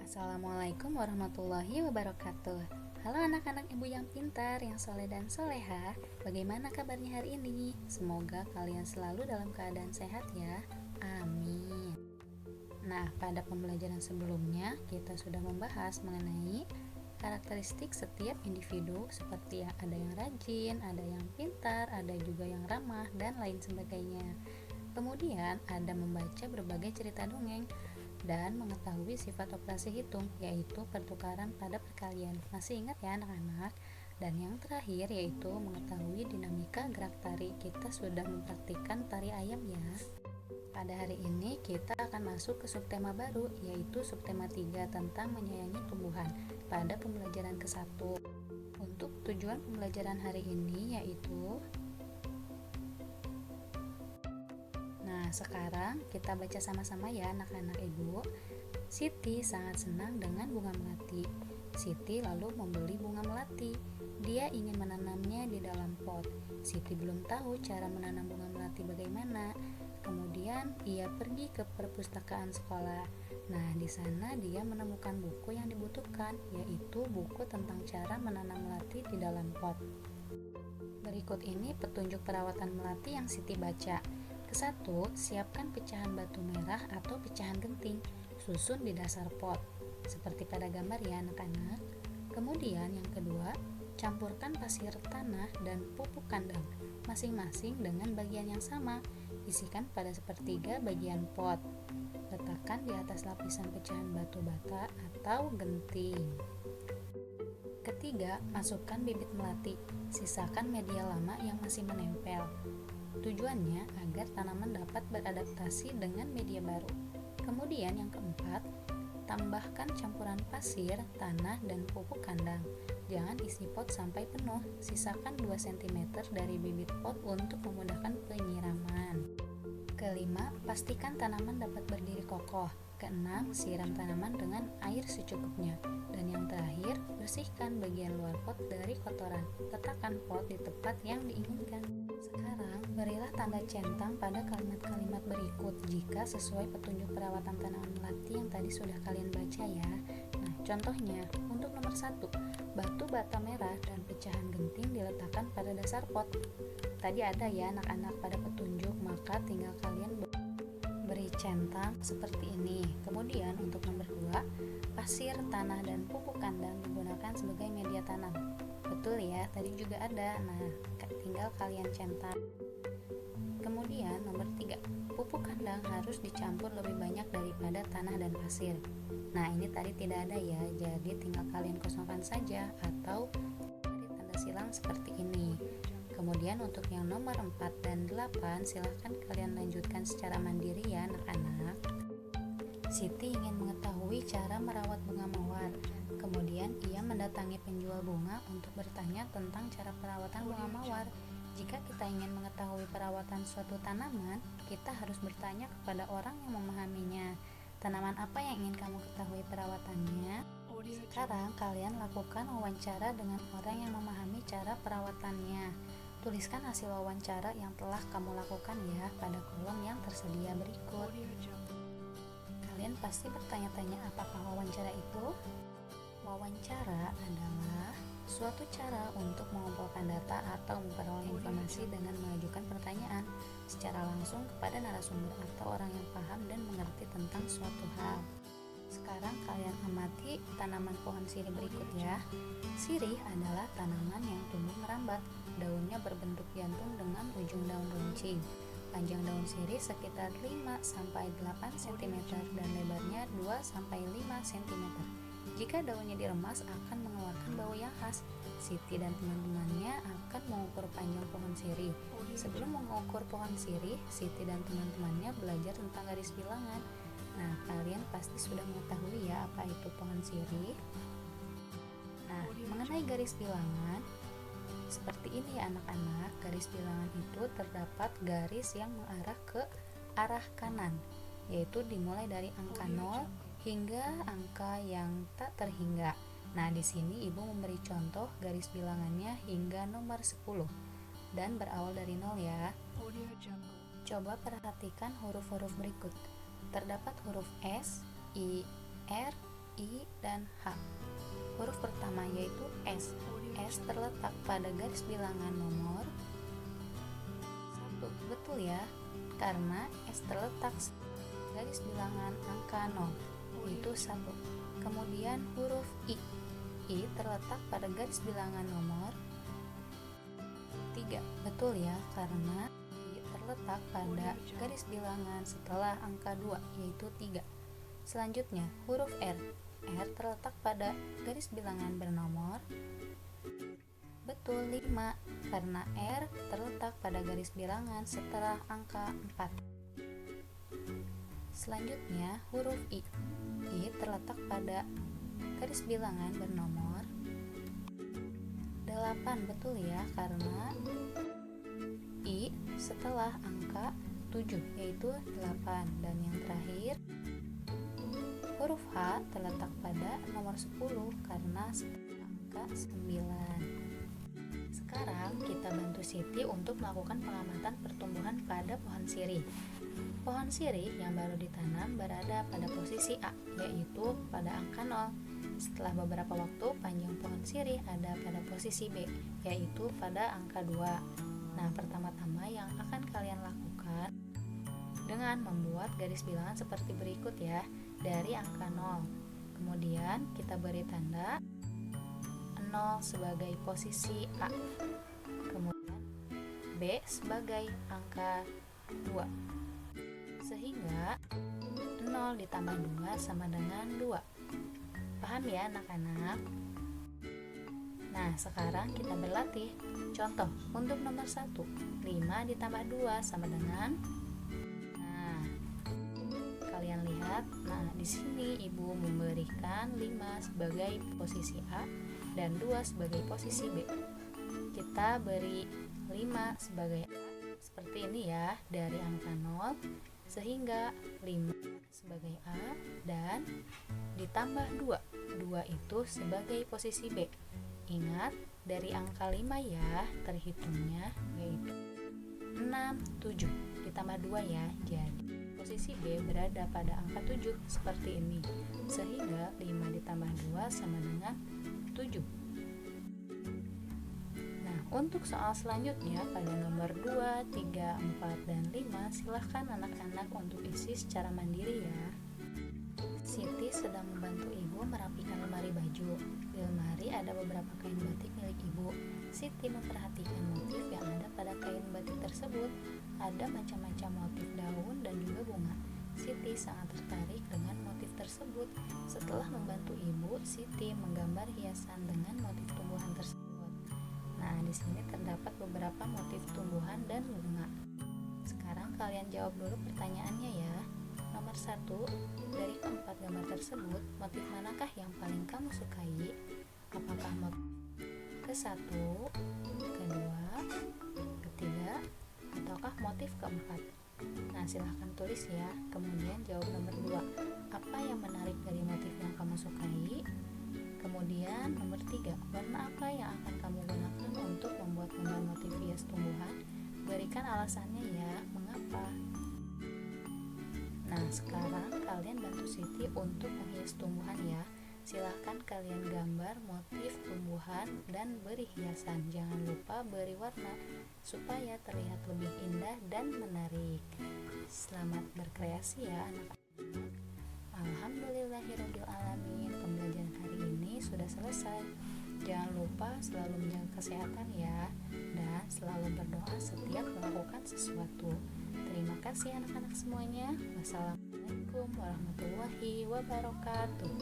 Assalamualaikum warahmatullahi wabarakatuh. Halo anak-anak ibu yang pintar, yang soleh dan soleha. Bagaimana kabarnya hari ini? Semoga kalian selalu dalam keadaan sehat ya. Amin. Nah, pada pembelajaran sebelumnya kita sudah membahas mengenai karakteristik setiap individu, seperti ada yang rajin, ada yang pintar, ada juga yang ramah, dan lain sebagainya. Kemudian ada membaca berbagai cerita dongeng dan mengetahui sifat operasi hitung, yaitu pertukaran pada perkalian. Masih ingat ya anak-anak? Dan yang terakhir yaitu mengetahui dinamika gerak tari. Kita sudah mempraktikkan tari ayam ya. Pada hari ini kita akan masuk ke subtema baru, yaitu subtema 3 tentang menyayangi tumbuhan pada pembelajaran ke-1. Untuk tujuan pembelajaran hari ini yaitu sekarang kita baca sama-sama ya anak-anak ibu. Siti sangat senang dengan bunga melati. Siti lalu membeli bunga melati. Dia ingin menanamnya di dalam pot. Siti belum tahu cara menanam bunga melati bagaimana. Kemudian ia pergi ke perpustakaan sekolah. Nah, di sana dia menemukan buku yang dibutuhkan, yaitu buku tentang cara menanam melati di dalam pot. Berikut ini petunjuk perawatan melati yang Siti baca. Ke-1, siapkan pecahan batu merah atau pecahan genting, susun di dasar pot, seperti pada gambar ya anak-anak. Kemudian yang kedua, campurkan pasir tanah dan pupuk kandang, masing-masing dengan bagian yang sama. Isikan pada sepertiga bagian pot. Letakkan di atas lapisan pecahan batu bata atau genting. Ketiga, masukkan bibit melati, sisakan media lama yang masih menempel. Tujuannya agar tanaman dapat beradaptasi dengan media baru. Kemudian yang keempat, tambahkan campuran pasir, tanah, dan pupuk kandang. Jangan isi pot sampai penuh, sisakan 2 cm dari bibit pot untuk memudahkan penyiraman. Kelima, pastikan tanaman dapat berdiri kokoh. Keenam, siram tanaman dengan air secukupnya. Dan yang terakhir, bersihkan bagian luar pot dari kotoran. Letakkan pot di tempat yang diinginkan. Sekarang, berilah tanda centang pada kalimat-kalimat berikut jika sesuai petunjuk perawatan tanaman melati yang tadi sudah kalian baca ya. Nah, contohnya, untuk nomor 1, batu bata merah dan pecahan genting diletakkan pada dasar pot. Tadi ada ya anak-anak pada petunjuk, maka tinggal kalian beri centang seperti ini. Kemudian untuk nomor 2, pasir, tanah, dan pupuk kandang digunakan sebagai media tanam. Betul ya, tadi juga ada. Nah, tinggal kalian centang. Kemudian nomor 3, pupuk kandang harus dicampur lebih banyak daripada tanah dan pasir. Nah, ini tadi tidak ada ya, jadi tinggal kalian kosongkan saja atau beri tanda silang seperti ini. Kemudian untuk yang nomor 4 dan 8, silahkan kalian lanjutkan secara mandiri ya anak-anak. Siti ingin mengetahui cara merawat bunga mawar. Kemudian ia mendatangi penjual bunga untuk bertanya tentang cara perawatan bunga mawar. Jika kita ingin mengetahui perawatan suatu tanaman, kita harus bertanya kepada orang yang memahaminya. Tanaman apa yang ingin kamu ketahui perawatannya? Sekarang kalian lakukan wawancara dengan orang yang memahami cara perawatannya. Tuliskan hasil wawancara yang telah kamu lakukan ya pada kolom yang tersedia berikut. Kalian pasti bertanya-tanya apakah wawancara itu? Wawancara adalah suatu cara untuk mengumpulkan data atau memperoleh informasi dengan mengajukan pertanyaan secara langsung kepada narasumber atau orang yang paham dan mengerti tentang suatu hal. Sekarang kalian amati tanaman pohon sirih berikut ya. Sirih adalah tanaman yang tumbuh merambat. Daunnya berbentuk jantung dengan ujung daun runcing. Panjang daun sirih sekitar 5-8 cm dan lebarnya 2-5 cm. Jika daunnya diremas akan mengeluarkan bau yang khas. Siti dan teman-temannya akan mengukur panjang pohon sirih. Sebelum mengukur pohon sirih, Siti dan teman-temannya belajar tentang garis bilangan. Nah, kalian pasti sudah mengetahui ya apa itu pohon sirih. Nah, mengenai garis bilangan, seperti ini ya anak-anak. Garis bilangan itu terdapat garis yang mengarah ke arah kanan, yaitu dimulai dari angka 0 hingga angka yang tak terhingga. Nah, di sini ibu memberi contoh garis bilangannya hingga nomor 10 dan berawal dari 0 ya. Coba perhatikan huruf-huruf berikut. Terdapat huruf S, I, R, I, dan H. Huruf pertama yaitu S. S terletak pada garis bilangan nomor 1. Betul ya, karena S terletak garis bilangan angka 0, yaitu 1. Kemudian huruf I. I terletak pada garis bilangan nomor 3. Betul ya, karena I terletak pada garis bilangan setelah angka 2, yaitu 3. Selanjutnya, huruf R. R terletak pada garis bilangan bernomor betul 5, karena R terletak pada garis bilangan setelah angka 4. Selanjutnya, huruf I. I terletak pada garis bilangan bernomor 8. Betul ya, karena I setelah angka 7, yaitu 8. Dan yang terakhir, huruf H terletak pada nomor 10 karena setelah angka 9. Sekarang kita bantu Siti untuk melakukan pengamatan pertumbuhan pada pohon sirih. Pohon sirih yang baru ditanam berada pada posisi A, yaitu pada angka 0. Setelah beberapa waktu, panjang pohon sirih ada pada posisi B, yaitu pada angka 2. Nah, pertama-tama yang akan kalian lakukan dengan membuat garis bilangan seperti berikut ya, dari angka 0. Kemudian kita beri tanda 0 sebagai posisi A. Kemudian B sebagai angka 2. Sehingga 0 ditambah 2 sama dengan 2. Paham ya anak-anak? Nah, sekarang kita berlatih. Contoh, untuk nomor 1, 5 ditambah 2 sama dengan, nah, kalian lihat, nah di sini ibu memberikan 5 sebagai posisi A dan 2 sebagai posisi B. Kita beri 5 sebagai A seperti ini ya, dari angka 0 sehingga 5 sebagai A dan ditambah 2. 2 itu sebagai posisi B. Ingat, dari angka 5 ya terhitungnya, yaitu 6, 7 ditambah 2 ya. Jadi posisi B berada pada angka 7 seperti ini. Sehingga 5 ditambah 2 sama dengan 7. Nah, untuk soal selanjutnya pada nomor 2, 3, 4, dan 5 silahkan anak-anak untuk isi secara mandiri ya. Siti sedang membantu ibu merapikan lemari baju. Di lemari ada beberapa kain batik milik ibu. Siti memperhatikan motif yang ada pada kain batik tersebut. Ada macam-macam motif daun dan juga bunga. Siti sangat tertarik dengan motif tersebut. Setelah membantu ibu, Siti menggambar hiasan dengan motif tumbuhan tersebut. Nah, di sini terdapat beberapa motif tumbuhan dan bunga. Sekarang kalian jawab dulu pertanyaannya ya. Nomor 1, dari keempat gambar tersebut, motif manakah yang paling kamu sukai? Apakah motif ke-1, kedua, ketiga, ataukah motif keempat? Nah, silahkan tulis ya. Kemudian jawab nomor 2, apa yang menarik dari motif yang kamu sukai? Kemudian nomor 3, warna apa yang akan kamu gunakan untuk membuat gambar motif hias tumbuhan? Berikan alasannya ya, mengapa? Nah, sekarang kalian bantu Siti untuk menghias tumbuhan ya. Silahkan kalian gambar motif tumbuhan dan beri hiasan. Jangan lupa beri warna supaya terlihat lebih indah dan menarik. Selamat berkreasi ya anak-anak. Alhamdulillahirobbilalamin, pembelajaran hari ini sudah selesai. Jangan lupa selalu menjaga kesehatan ya, dan selalu berdoa setiap melakukan sesuatu. Terima kasih anak-anak semuanya. Wassalamualaikum warahmatullahi wabarakatuh.